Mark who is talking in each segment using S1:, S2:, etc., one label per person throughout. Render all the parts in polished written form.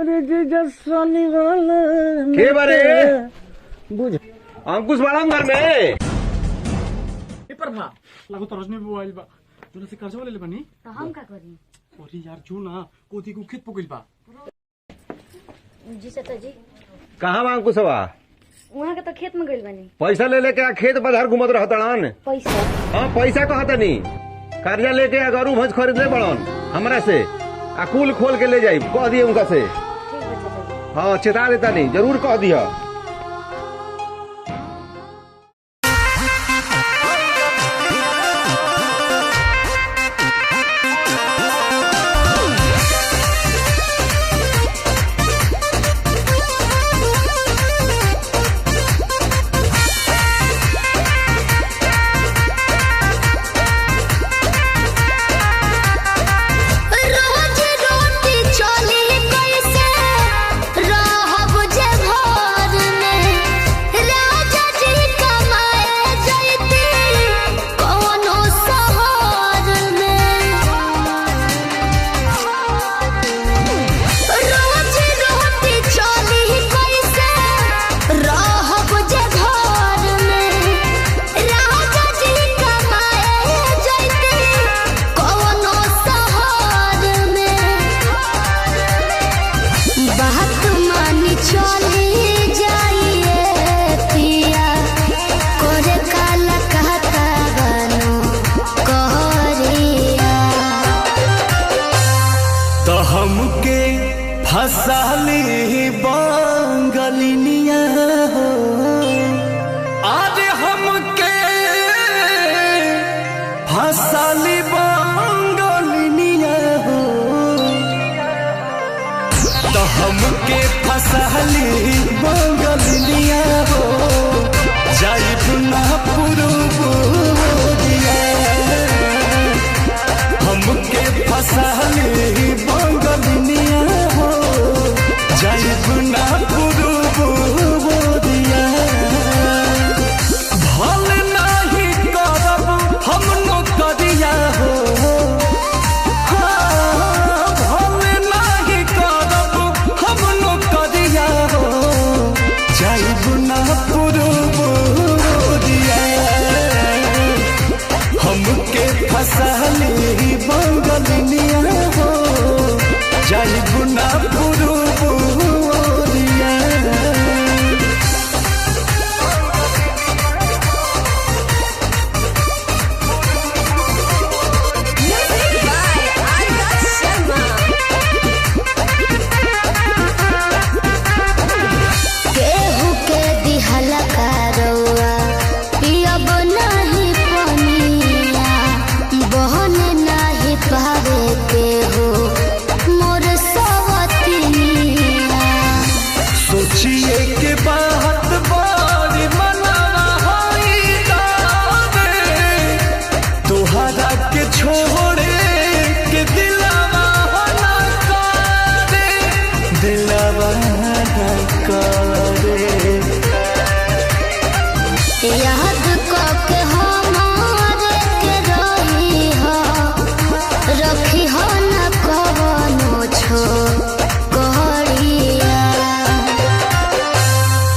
S1: अरे जीजा सोनी वाला
S2: के बारे
S1: बुझ
S2: अंकुश बड़ा घर में
S3: पेपर बा लागो तो रजनी मोबाइल बा जोना से कर्जा ले बनी
S4: तो हम का करी?
S3: अरे यार जो ना कोती को खेत पकइल बा
S4: जी सता जी
S2: कहाँ बा अंकुशवा?
S4: वहाँ के तो खेत में गइल बानी।
S2: पैसा ले लेके आ खेत बाजार घूमत रहतड़न।
S4: पैसा
S2: हाँ पैसा कहता नहीं, कर्जा लेके आ गरू भैंस खरीद ले बड़न हमरा से आ कुल खोल के ले जाई कह दिए उनका से।
S4: ठीक है चाचा जी।
S2: हाँ चेता देता नहीं, जरूर कह दिया।
S5: हमके फसाली बांगलिनिया हो, आज हमके फसाली बांगलिनिया हो, तो हमके फसाली बांगलिनिया हो, जाइब ना पुरुबोरिया हमके फसाली हमके फसाली बंगलिनिया हो, जाइब ना पुरुबोरिया
S4: केहू के दिहला करौआ पियब नहीं पनिया, बहन नहीं पावे केहू मोर सवतिनिया।
S5: सोचिए के बात बारी मनावा होई दावे, तोहरा के छोड़े के दिलावा ना करे, दिलावा ना करे।
S4: याद के हमारे के रही हो, रखी हो न कवनो छोकरिया।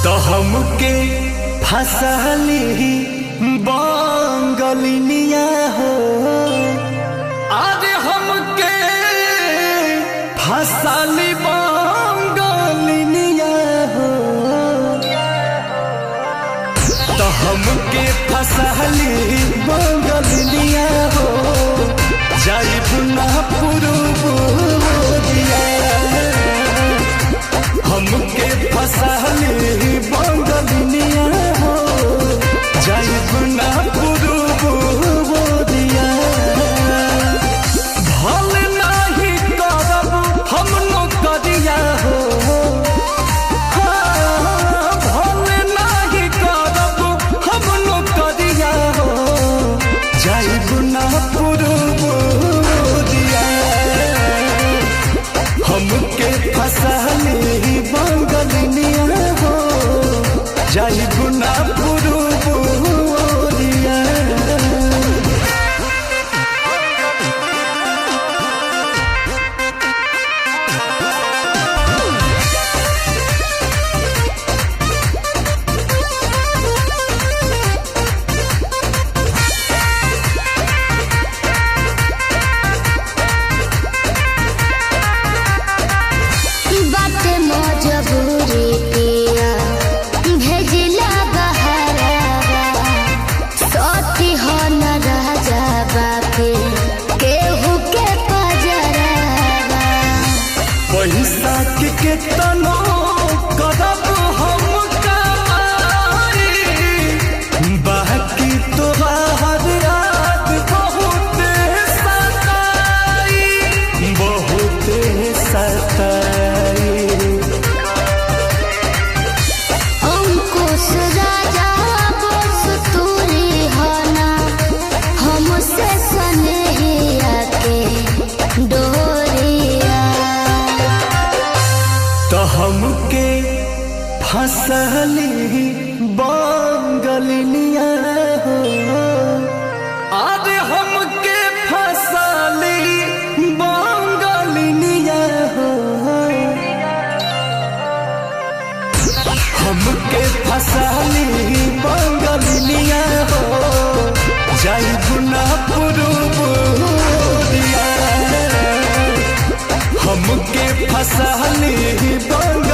S5: तो हमके फसाली बांगलिनिया हो, आज हमके फसाली बांगलिनिया हो, तो हमके फसाली बांगलिनिया हो, जाइब ना पुरुबोरिया हमके फसाली बंगलिनिया हो, जाइब ना पुरुबोरिया भल नहीं करब हम नौकरिया हो, भल नहीं करब हम नौकरिया हो, जाइब ना पुरुबोरिया साक के तनो करब हम कमाई बाकी तोहार याद बहुत सताई बहुत सताई।
S4: अंकुश राजा बस तूरी हना हमसे सनहिया के डोरिया
S5: तो हमके फसली बंगलिनिया हो आज हमके फसली बंगलिनिया हो हमके फसली बंगलिनिया हो जाई गुना पुरुबुरिया हमके फसली बंगलिनिया